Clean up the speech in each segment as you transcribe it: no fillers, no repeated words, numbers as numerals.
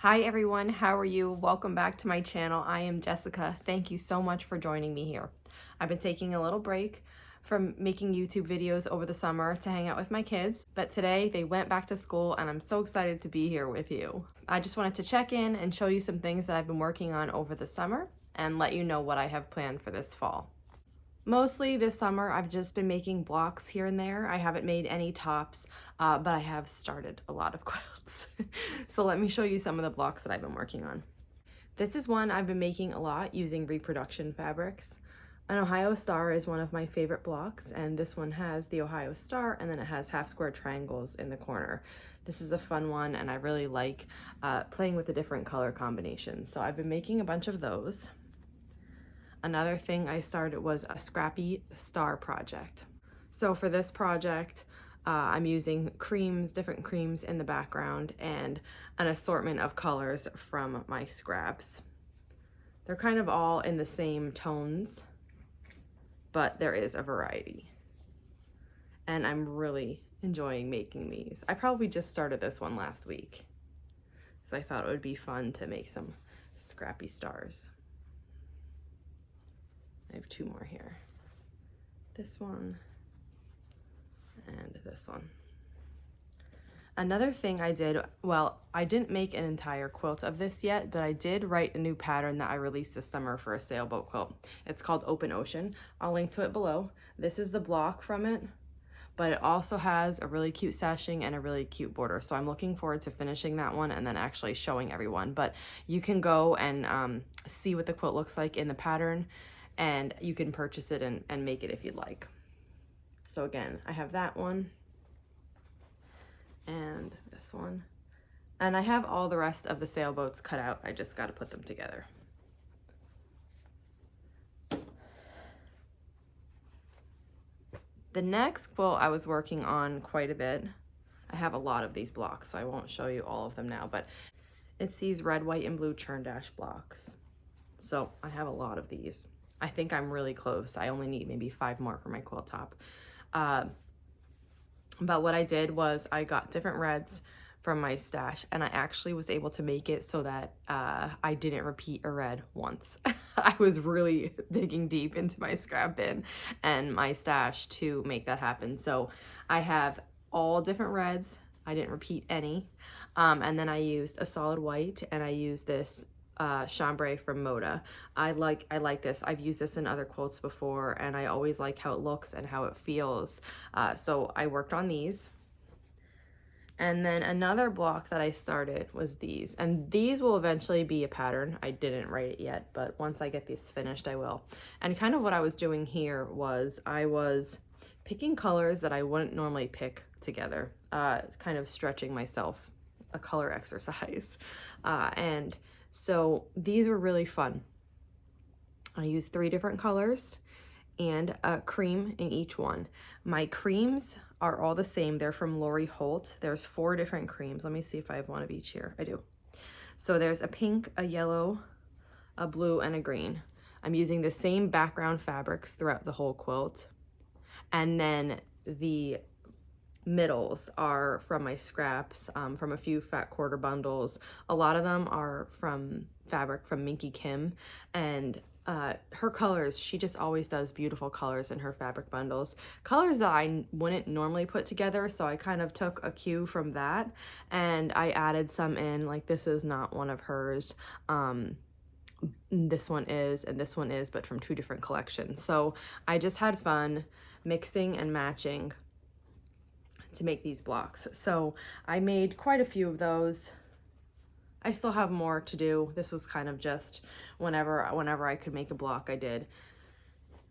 Hi everyone, how are you? Welcome back to my channel. I am Jessica. Thank you so much for joining me here. I've been taking a little break from making YouTube videos over the summer to hang out with my kids, but today they went back to school and I'm so excited to be here with you. I just wanted to check in and show you some things that I've been working on over the summer and let you know what I have planned for this fall. Mostly this summer, I've just been making blocks here and there. I haven't made any tops, but I have started a lot of quilts. So let me show you some of the blocks that I've been working on. This is one I've been making a lot using reproduction fabrics. An Ohio star is one of my favorite blocks, and this one has the Ohio star and then it has half square triangles in the corner. This is a fun one and I really like playing with the different color combinations. So I've been making a bunch of those. Another thing I started was a scrappy star project. So for this project, I'm using creams, different creams in the background and an assortment of colors from my scraps. They're kind of all in the same tones, but there is a variety. And I'm really enjoying making these. I probably just started this one last week, so I thought it would be fun to make some scrappy stars. I have two more here. This one and this one. Another thing I did, well, I didn't make an entire quilt of this yet, but I did write a new pattern that I released this summer for a sailboat quilt. It's called Open Ocean. I'll link to it below. This is the block from it, but it also has a really cute sashing and a really cute border. So I'm looking forward to finishing that one and then actually showing everyone. But you can go and see what the quilt looks like in the pattern, and you can purchase it and make it if you'd like. So again, I have that one and this one. And I have all the rest of the sailboats cut out. I just got to put them together. The next quilt I was working on quite a bit. I have a lot of these blocks, so I won't show you all of them now, but it's these red, white, and blue churn dash blocks. So I have a lot of these. I think I'm really close. I only need maybe 5 more for my quilt top. But what I did was I got different reds from my stash, and I actually was able to make it so that I didn't repeat a red once. I was really digging deep into my scrap bin and my stash to make that happen. So I have all different reds. I didn't repeat any. And then I used a solid white, and I used this chambray from Moda. I like this. I've used this in other quilts before, and I always like how it looks and how it feels. So I worked on these. And then another block that I started was these, and these will eventually be a pattern. I didn't write it yet, but once I get these finished, I will. And kind of what I was doing here was I was picking colors that I wouldn't normally pick together, kind of stretching myself, a color exercise. And so these were really fun. I used 3 different colors and a cream in each one. My creams are all the same. They're from Lori Holt. There's 4 different creams. Let me see if I have one of each here. I do. So there's a pink, a yellow, a blue, and a green. I'm using the same background fabrics throughout the whole quilt. And then the middles are from my scraps, from a few fat quarter bundles. A lot of them are from fabric from Minky Kim, and her colors, she just always does beautiful colors in her fabric bundles. Colors that I wouldn't normally put together, so I kind of took a cue from that and I added some in. Like, this is not one of hers. This one is, and this one is, but from 2 different collections. So I just had fun mixing and matching to make these blocks. So I made quite a few of those. I still have more to do. This was kind of just whenever I could make a block, I did.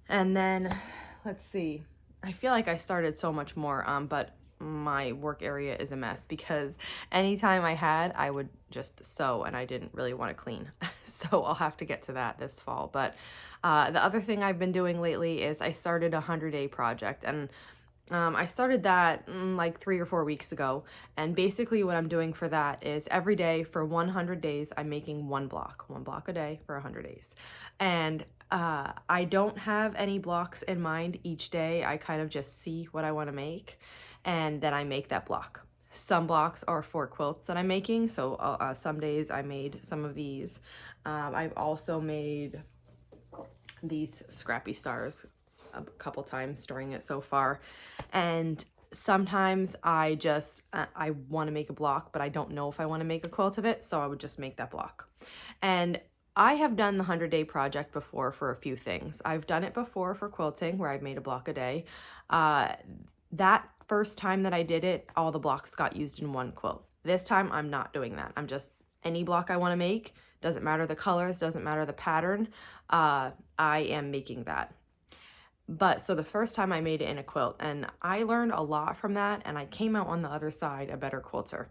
And then let's see, I feel like I started so much more, but my work area is a mess because anytime I would just sew and I didn't really want to clean. So I'll have to get to that this fall. But the other thing I've been doing lately is I started a 100-day project, and I started that like 3 or 4 weeks ago, and basically what I'm doing for that is every day for 100 days I'm making one block a day for 100 days. And I don't have any blocks in mind each day. I kind of just see what I want to make and then I make that block. Some blocks are for quilts that I'm making. So some days I made some of these. I've also made these scrappy stars a couple times during it so far. And sometimes I just, I want to make a block, but I don't know if I want to make a quilt of it. So I would just make that block. And I have done the 100-day project before for a few things. I've done it before for quilting where I've made a block a day. That first time that I did it, all the blocks got used in one quilt. This time I'm not doing that. I'm just, any block I want to make, doesn't matter the colors, doesn't matter the pattern, I am making that. But so the first time I made it in a quilt, and I learned a lot from that, and I came out on the other side a better quilter.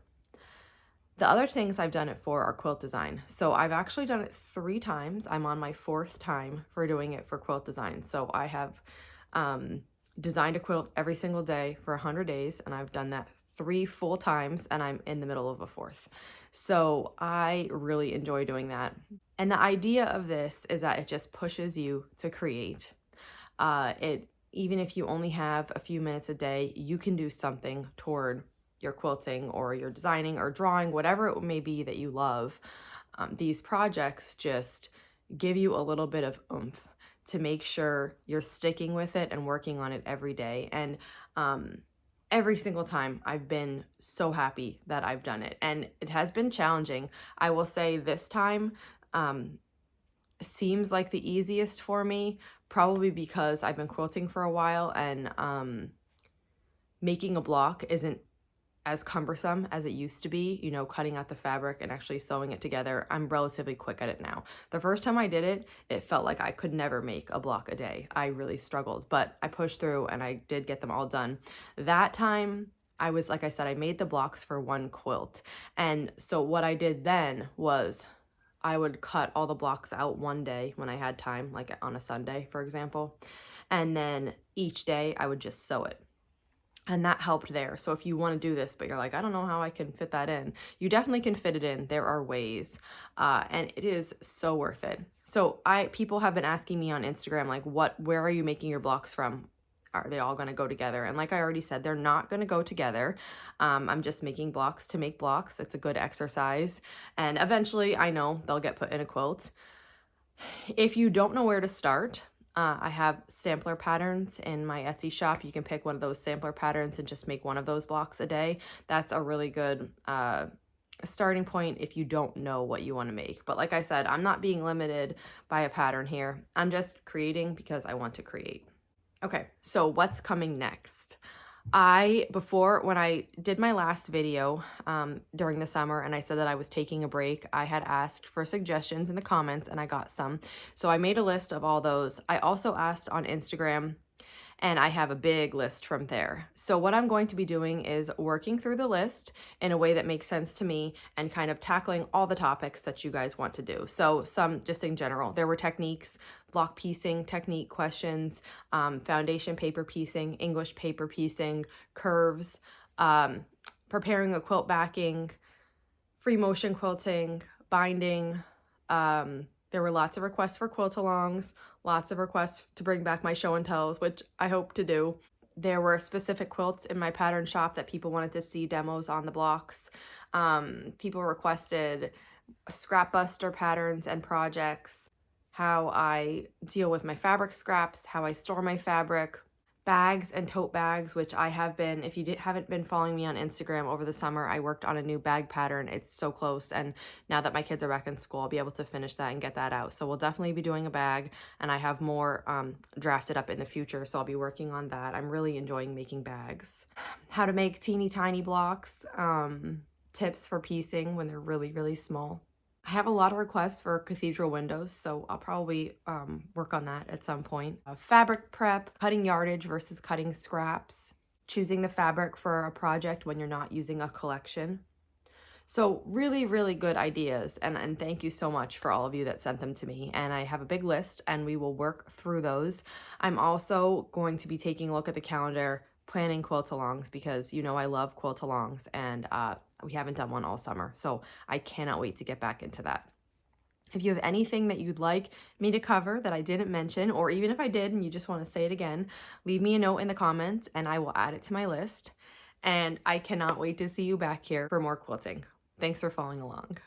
The other things I've done it for are quilt design. So I've actually done it 3 times. I'm on my 4th time for doing it for quilt design. So I have designed a quilt every single day for 100 days, and I've done that 3 full times, and I'm in the middle of a 4th. So I really enjoy doing that. And the idea of this is that it just pushes you to create. Even if you only have a few minutes a day, you can do something toward your quilting or your designing or drawing, whatever it may be that you love. These projects just give you a little bit of oomph to make sure you're sticking with it and working on it every day. And every single time I've been so happy that I've done it. And it has been challenging. I will say this time seems like the easiest for me, probably because I've been quilting for a while, and making a block isn't as cumbersome as it used to be, you know, cutting out the fabric and actually sewing it together. I'm relatively quick at it now. The first time I did it, it felt like I could never make a block a day. I really struggled, but I pushed through and I did get them all done. That time, I was, like I said, I made the blocks for one quilt. And so what I did then was I would cut all the blocks out one day when I had time, like on a Sunday, for example. And then each day I would just sew it. And that helped there. So if you want to do this, but you're like, I don't know how I can fit that in, you definitely can fit it in. There are ways, and it is so worth it. So people have been asking me on Instagram, like, where are you making your blocks from? Are they all going to go together? And like I already said, they're not going to go together. I'm just making blocks to make blocks. It's a good exercise. And eventually, I know they'll get put in a quilt. If you don't know where to start, I have sampler patterns in my Etsy shop. You can pick one of those sampler patterns and just make one of those blocks a day. That's a really good starting point if you don't know what you want to make. But like I said, I'm not being limited by a pattern here. I'm just creating because I want to create. Okay, so what's coming next? When I did my last video during the summer and I said that I was taking a break, I had asked for suggestions in the comments and I got some. So I made a list of all those. I also asked on Instagram and I have a big list from there. So what I'm going to be doing is working through the list in a way that makes sense to me and kind of tackling all the topics that you guys want to do. So some just in general, there were techniques, block piecing technique questions, foundation paper piecing, English paper piecing, curves, preparing a quilt backing, free motion quilting, binding. There were lots of requests for quilt-alongs, lots of requests to bring back my show and tells, which I hope to do. There were specific quilts in my pattern shop that people wanted to see demos on the blocks. People requested scrap buster patterns and projects, how I deal with my fabric scraps, how I store my fabric, bags and tote bags, which I have been, if you haven't been following me on Instagram over the summer, I worked on a new bag pattern. It's so close. And now that my kids are back in school, I'll be able to finish that and get that out. So we'll definitely be doing a bag, and I have more drafted up in the future. So I'll be working on that. I'm really enjoying making bags. How to make teeny tiny blocks, tips for piecing when they're really, really small. I have a lot of requests for cathedral windows, so I'll probably work on that at some point. Fabric prep, cutting yardage versus cutting scraps, choosing the fabric for a project when you're not using a collection. So really, really good ideas, and thank you so much for all of you that sent them to me. And I have a big list, and we will work through those. I'm also going to be taking a look at the calendar, planning quilt-alongs, because you know I love quilt-alongs, and we haven't done one all summer, so I cannot wait to get back into that. If you have anything that you'd like me to cover that I didn't mention, or even if I did and you just want to say it again, leave me a note in the comments and I will add it to my list. and I cannot wait to see you back here for more quilting. Thanks for following along.